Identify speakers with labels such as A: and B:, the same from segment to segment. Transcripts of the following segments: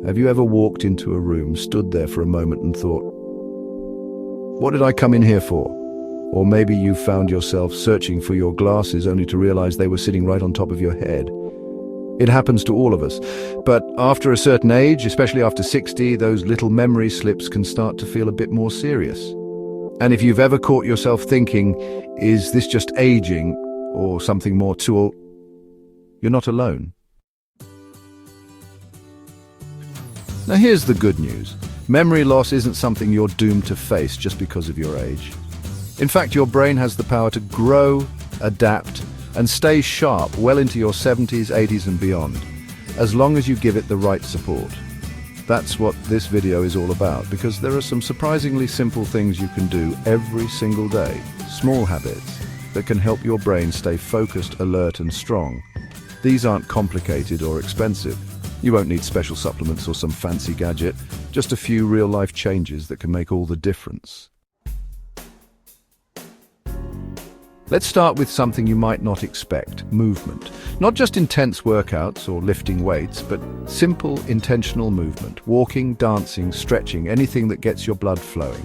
A: Have you ever walked into a room, stood there for a moment and thought, what did I come in here for? Or maybe you found yourself searching for your glasses only to realize they were sitting right on top of your head. It happens to all of us, but after a certain age, especially after 60, those little memory slips can start to feel a bit more serious. And if you've ever caught yourself thinking, is this just aging or something more to all, you're not alone. Now here's the good news. Memory loss isn't something you're doomed to face just because of your age. In fact, your brain has the power to grow, adapt, and stay sharp well into your 70s, 80s and beyond, as long as you give it the right support. That's what this video is all about, because there are some surprisingly simple things you can do every single day, small habits, that can help your brain stay focused, alert and strong. These aren't complicated or expensive. You won't need special supplements or some fancy gadget, just a few real-life changes that can make all the difference. Let's start with something you might not expect, movement. Not just intense workouts or lifting weights, but simple, intentional movement. Walking, dancing, stretching, anything that gets your blood flowing.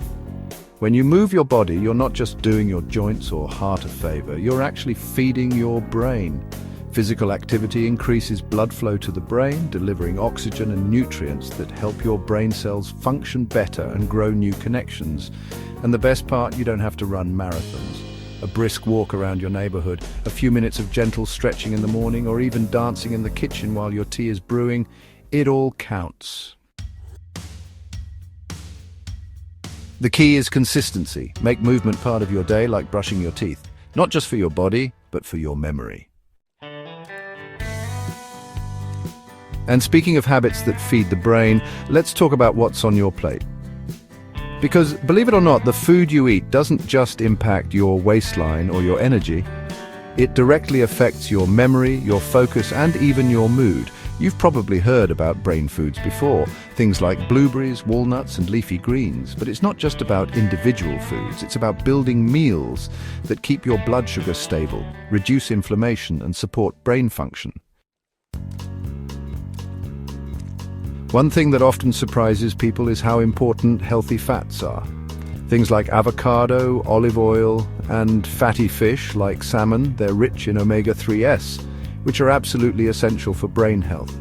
A: When you move your body, you're not just doing your joints or heart a favor, you're actually feeding your brain. Physical activity increases blood flow to the brain, delivering oxygen and nutrients that help your brain cells function better and grow new connections. And the best part, you don't have to run marathons. A brisk walk around your neighborhood, a few minutes of gentle stretching in the morning, or even dancing in the kitchen while your tea is brewing, it all counts. The key is consistency. Make movement part of your day like brushing your teeth, not just for your body, but for your memory. And speaking of habits that feed the brain, let's talk about what's on your plate. Because, believe it or not, the food you eat doesn't just impact your waistline or your energy. It directly affects your memory, your focus, and even your mood. You've probably heard about brain foods before, things like blueberries, walnuts, and leafy greens. But it's not just about individual foods, it's about building meals that keep your blood sugar stable, reduce inflammation, and support brain function. One thing that often surprises people is how important healthy fats are. Things like avocado, olive oil, and fatty fish like salmon, they're rich in omega-3s, which are absolutely essential for brain health.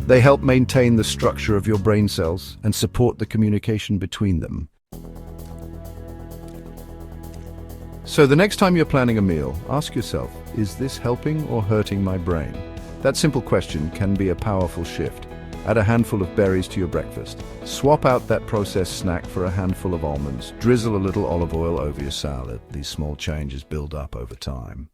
A: They help maintain the structure of your brain cells and support the communication between them. So the next time you're planning a meal, ask yourself, is this helping or hurting my brain? That simple question can be a powerful shift. Add a handful of berries to your breakfast. Swap out that processed snack for a handful of almonds. Drizzle a little olive oil over your salad. These small changes build up over time.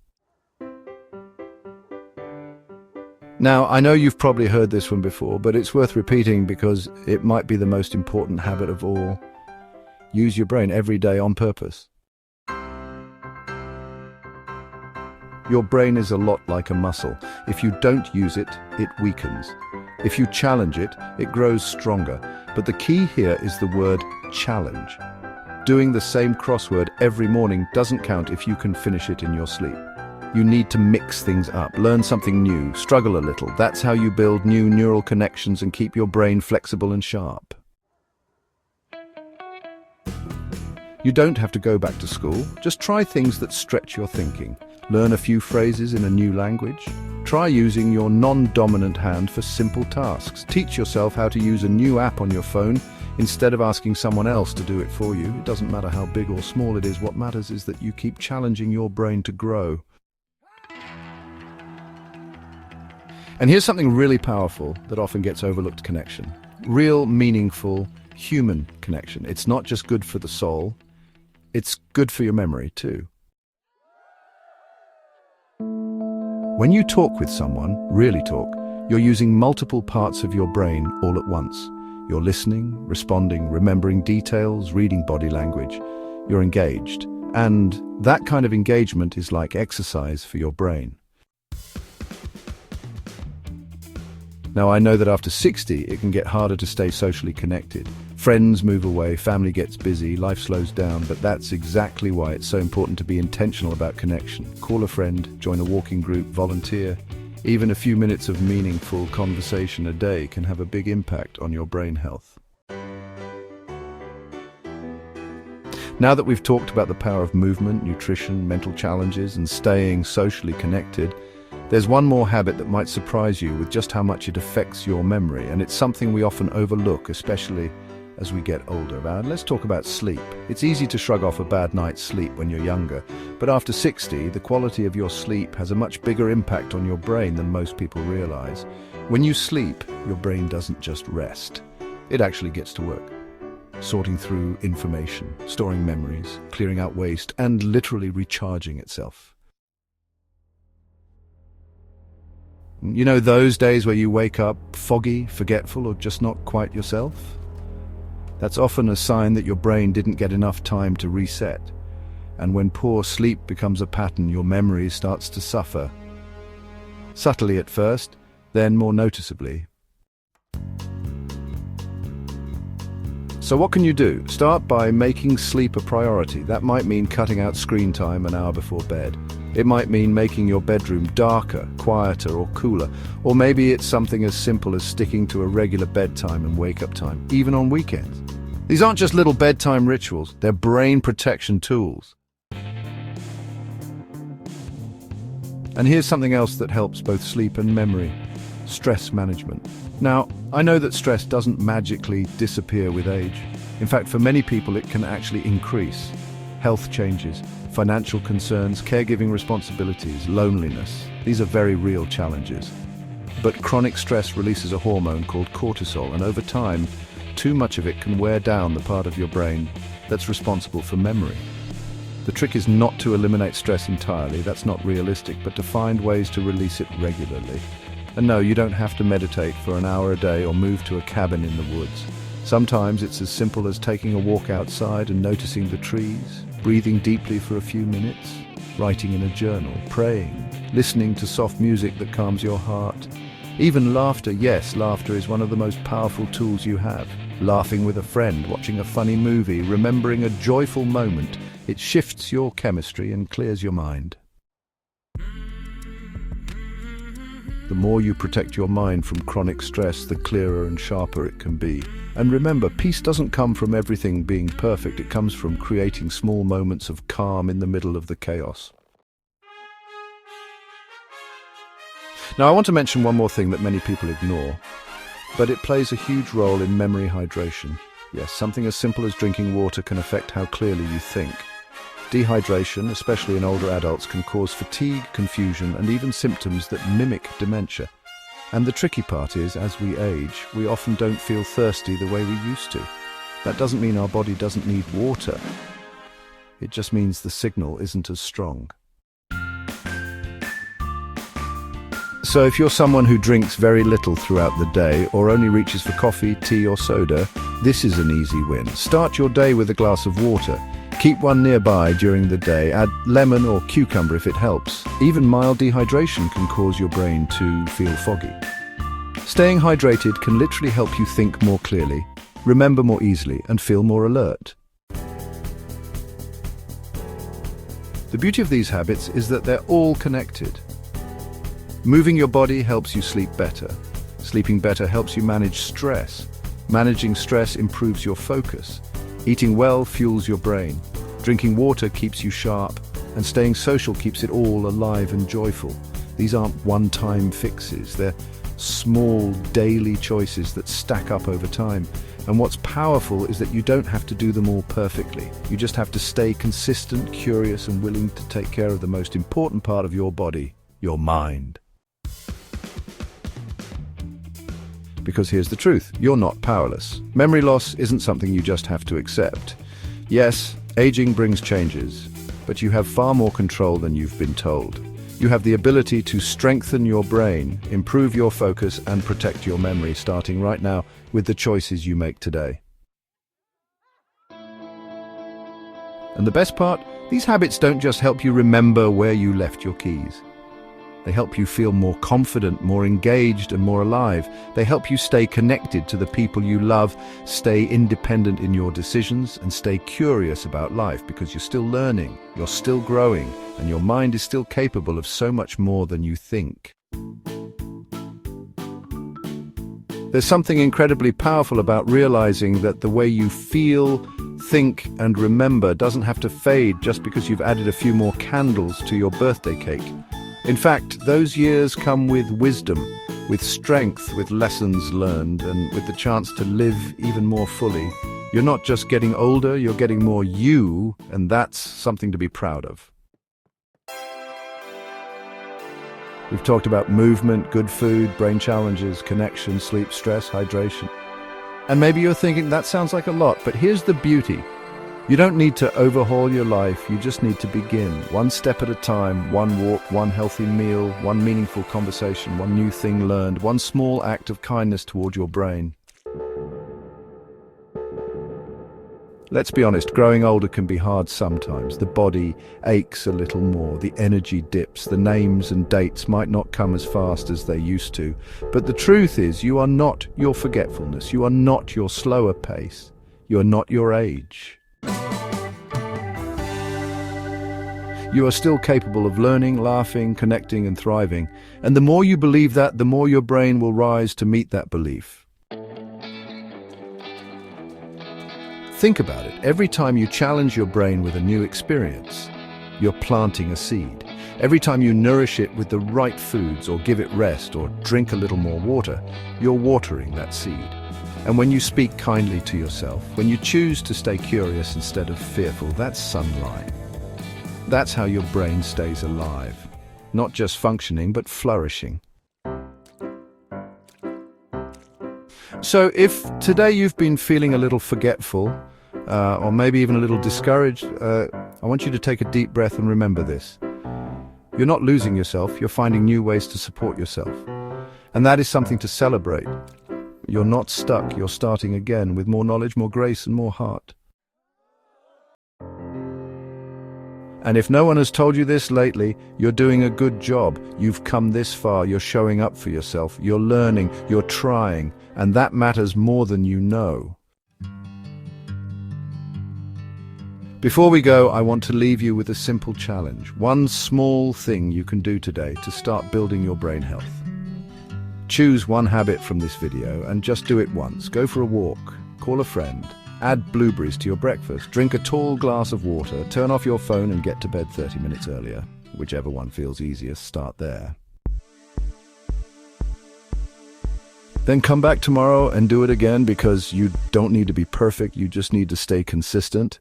A: Now, I know you've probably heard this one before, but it's worth repeating because it might be the most important habit of all. Use your brain every day on purpose. Your brain is a lot like a muscle. If you don't use it, it weakens. If you challenge it, it grows stronger. But the key here is the word challenge. Doing the same crossword every morning doesn't count if you can finish it in your sleep. You need to mix things up, learn something new, struggle a little. That's how you build new neural connections and keep your brain flexible and sharp. You don't have to go back to school. Just try things that stretch your thinking. Learn a few phrases in a new language. Try using your non-dominant hand for simple tasks. Teach yourself how to use a new app on your phone instead of asking someone else to do it for you. It doesn't matter how big or small it is. What matters is that you keep challenging your brain to grow. And here's something really powerful that often gets overlooked: connection. Real, meaningful, human connection. It's not just good for the soul, it's good for your memory too. When you talk with someone, really talk, you're using multiple parts of your brain all at once. You're listening, responding, remembering details, reading body language. You're engaged. And that kind of engagement is like exercise for your brain. Now, I know that after 60, it can get harder to stay socially connected. Friends move away, family gets busy, life slows down, but that's exactly why it's so important to be intentional about connection. Call a friend, join a walking group, volunteer. Even a few minutes of meaningful conversation a day can have a big impact on your brain health. Now that we've talked about the power of movement, nutrition, mental challenges, and staying socially connected, there's one more habit that might surprise you with just how much it affects your memory, and it's something we often overlook, especially as we get older. Now, let's talk about sleep. It's easy to shrug off a bad night's sleep when you're younger, but after 60, the quality of your sleep has a much bigger impact on your brain than most people realize. When you sleep, your brain doesn't just rest. It actually gets to work, sorting through information, storing memories, clearing out waste, and literally recharging itself. You know those days where you wake up foggy, forgetful, or just not quite yourself? That's often a sign that your brain didn't get enough time to reset. And when poor sleep becomes a pattern, your memory starts to suffer. Subtly at first, then more noticeably. So what can you do? Start by making sleep a priority. That might mean cutting out screen time an hour before bed. It might mean making your bedroom darker, quieter, or cooler. Or maybe it's something as simple as sticking to a regular bedtime and wake-up time, even on weekends. These aren't just little bedtime rituals, they're brain protection tools. And here's something else that helps both sleep and memory: stress management. Now, I know that stress doesn't magically disappear with age. In fact, for many people it can actually increase. Health changes, financial concerns, caregiving responsibilities, loneliness. These are very real challenges. But chronic stress releases a hormone called cortisol, and over time, too much of it can wear down the part of your brain that's responsible for memory. The trick is not to eliminate stress entirely, that's not realistic, but to find ways to release it regularly. And no, you don't have to meditate for an hour a day or move to a cabin in the woods. Sometimes it's as simple as taking a walk outside and noticing the trees, breathing deeply for a few minutes, writing in a journal, praying, listening to soft music that calms your heart. Even laughter, yes, laughter is one of the most powerful tools you have. Laughing with a friend, watching a funny movie, remembering a joyful moment, it shifts your chemistry and clears your mind. The more you protect your mind from chronic stress, the clearer and sharper it can be. And remember, peace doesn't come from everything being perfect. It comes from creating small moments of calm in the middle of the chaos. Now, I want to mention one more thing that many people ignore, but it plays a huge role in memory hydration. Yes, something as simple as drinking water can affect how clearly you think. Dehydration, especially in older adults, can cause fatigue, confusion, and even symptoms that mimic dementia. And the tricky part is, as we age, we often don't feel thirsty the way we used to. That doesn't mean our body doesn't need water. It just means the signal isn't as strong. So if you're someone who drinks very little throughout the day or only reaches for coffee, tea, or soda, this is an easy win. Start your day with a glass of water. Keep one nearby during the day. Add lemon or cucumber if it helps. Even mild dehydration can cause your brain to feel foggy. Staying hydrated can literally help you think more clearly, remember more easily, and feel more alert. The beauty of these habits is that they're all connected. Moving your body helps you sleep better. Sleeping better helps you manage stress. Managing stress improves your focus. Eating well fuels your brain. Drinking water keeps you sharp. And staying social keeps it all alive and joyful. These aren't one-time fixes. They're small, daily choices that stack up over time. And what's powerful is that you don't have to do them all perfectly. You just have to stay consistent, curious, and willing to take care of the most important part of your body, your mind. Because here's the truth, you're not powerless. Memory loss isn't something you just have to accept. Yes, aging brings changes, but you have far more control than you've been told. You have the ability to strengthen your brain, improve your focus, and protect your memory, starting right now with the choices you make today. And the best part, these habits don't just help you remember where you left your keys. They help you feel more confident, more engaged, and more alive. They help you stay connected to the people you love, stay independent in your decisions, and stay curious about life because you're still learning, you're still growing, and your mind is still capable of so much more than you think. There's something incredibly powerful about realizing that the way you feel, think, and remember doesn't have to fade just because you've added a few more candles to your birthday cake. In fact, those years come with wisdom, with strength, with lessons learned, and with the chance to live even more fully. You're not just getting older, you're getting more you, and that's something to be proud of. We've talked about movement, good food, brain challenges, connection, sleep, stress, hydration. And maybe you're thinking, that sounds like a lot, but here's the beauty. You don't need to overhaul your life, you just need to begin. One step at a time, one walk, one healthy meal, one meaningful conversation, one new thing learned, one small act of kindness toward your brain. Let's be honest, growing older can be hard sometimes. The body aches a little more, the energy dips, the names and dates might not come as fast as they used to. But the truth is, you are not your forgetfulness, you are not your slower pace, you are not your age. You are still capable of learning, laughing, connecting, and thriving. And the more you believe that, the more your brain will rise to meet that belief. Think about it. Every time you challenge your brain with a new experience, you're planting a seed. Every time you nourish it with the right foods or give it rest or drink a little more water, you're watering that seed. And when you speak kindly to yourself, when you choose to stay curious instead of fearful, that's sunlight. That's how your brain stays alive. Not just functioning, but flourishing. So if today you've been feeling a little forgetful, or maybe even a little discouraged, I want you to take a deep breath and remember this. You're not losing yourself, you're finding new ways to support yourself. And that is something to celebrate. You're not stuck, you're starting again with more knowledge, more grace, and more heart. And if no one has told you this lately, you're doing a good job. You've come this far, you're showing up for yourself, you're learning, you're trying, and that matters more than you know. Before we go, I want to leave you with a simple challenge. One small thing you can do today to start building your brain health. Choose one habit from this video and just do it once. Go for a walk, call a friend, add blueberries to your breakfast, drink a tall glass of water, turn off your phone and get to bed 30 minutes earlier. Whichever one feels easiest, start there. Then come back tomorrow and do it again, because you don't need to be perfect, you just need to stay consistent.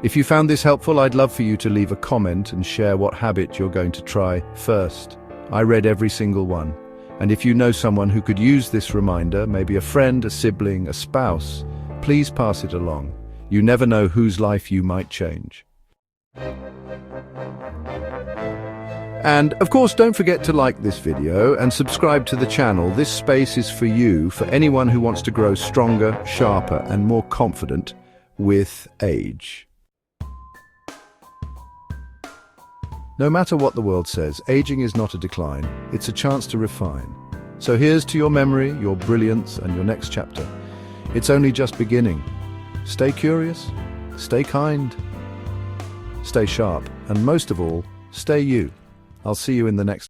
A: If you found this helpful, I'd love for you to leave a comment and share what habit you're going to try first. I read every single one. And if you know someone who could use this reminder, maybe a friend, a sibling, a spouse, please pass it along. You never know whose life you might change. And of course, don't forget to like this video and subscribe to the channel. This space is for you, for anyone who wants to grow stronger, sharper, and more confident with age. No matter what the world says, aging is not a decline, it's a chance to refine. So here's to your memory, your brilliance, and your next chapter. It's only just beginning. Stay curious, stay kind, stay sharp, and most of all, stay you. I'll see you in the next